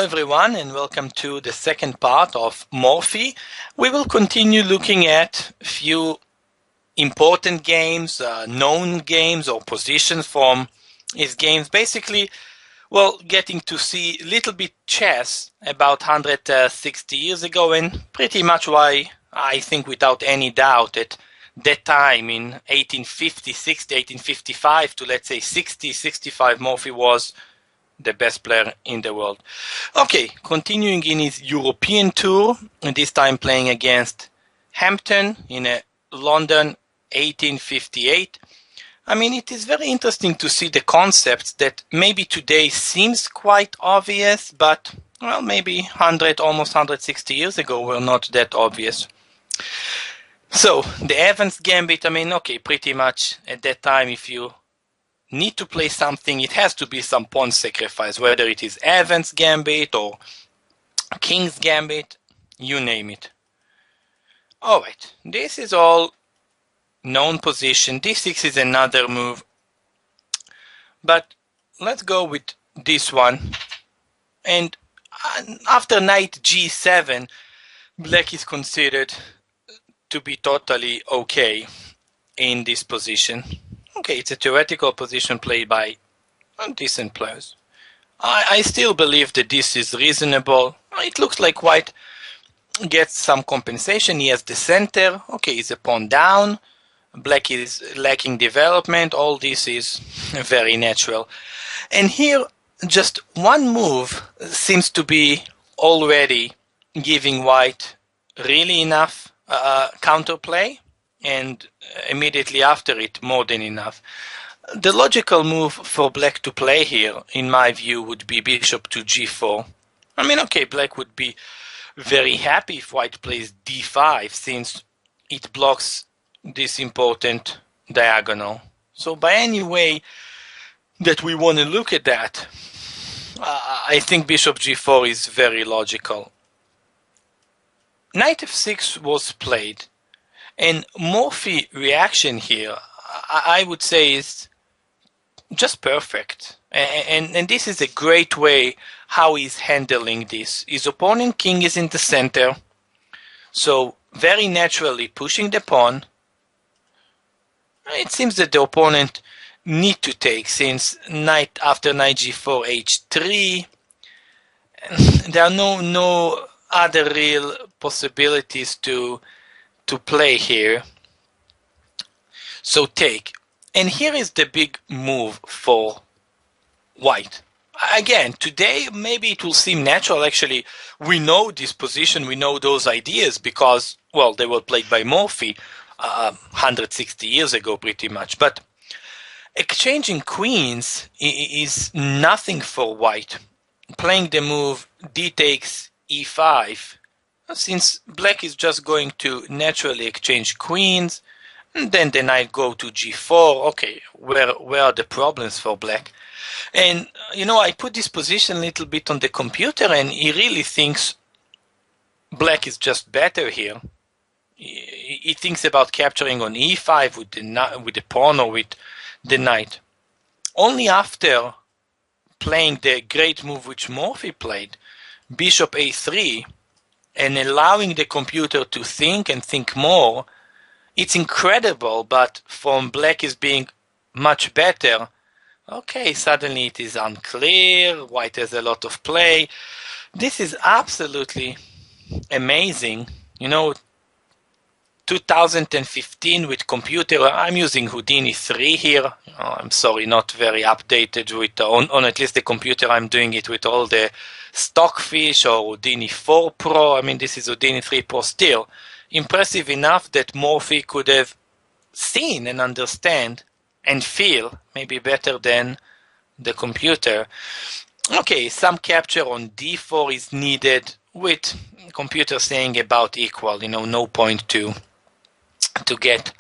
Hello everyone and welcome to the second part of Morphy. We will continue looking at a few important games, known games or positions from his games. Basically, getting to see a little bit chess about 160 years ago, and pretty much why I think without any doubt at that time in 1850, 1855 to let's say 60, 65, Morphy was the best player in the world. Okay, continuing in his European tour, and this time playing against Hampton in London 1858. I mean, it is very interesting to see the concepts that maybe today seems quite obvious, but well, maybe almost 160 years ago were not that obvious. So, the Evans Gambit, I mean, okay, pretty much at that time, if you need to play something, it has to be some pawn sacrifice, whether it is Evans Gambit or King's Gambit, you name it. Alright, this is all known position. D6 is another move. But let's go with this one. And after knight G7, black is considered to be totally okay in this position. Okay, it's a theoretical position played by decent players. I still believe that this is reasonable. It looks like white gets some compensation. He has the center. Okay, he's a pawn down. Black is lacking development. All this is very natural. And here, just one move seems to be already giving white really enough counterplay. And immediately after it, more than enough. The logical move for black to play here, in my view, would be bishop to g4. I mean, okay, black would be very happy if white plays d5, since it blocks this important diagonal. So by any way that we want to look at that, I think bishop g4 is very logical. Knight f6 was played. And Morphy reaction here, I would say, is just perfect. And this is a great way how he's handling this. His opponent king is in the center, so very naturally pushing the pawn. It seems that the opponent need to take, since after knight g4, h3, there are no other real possibilities to play here. So take. And here is the big move for white. Again, today maybe it will seem natural. Actually, we know this position, we know those ideas because, well, they were played by Morphy 160 years ago pretty much. But exchanging queens is nothing for white. Playing the move d takes e5, since black is just going to naturally exchange queens, and then the knight go to g4. Okay, where are the problems for black? And you know, I put this position a little bit on the computer, and he really thinks black is just better here. He thinks about capturing on e5 with the pawn or with the knight. Only after playing the great move which Morphy played, bishop a3, and allowing the computer to think and think more, it's incredible, but from black is being much better. Okay, suddenly it is unclear, white has a lot of play. This is absolutely amazing. You know, 2015 with computer, I'm using Houdini 3 here. I'm sorry, not very updated with, on at least the computer I'm doing it with all the Stockfish or Houdini 4 Pro. I mean, this is Houdini 3 Pro still. Impressive enough that Morphy could have seen and understand and feel maybe better than the computer. Okay, some capture on d4 is needed, with computer saying about equal, you know, no point to get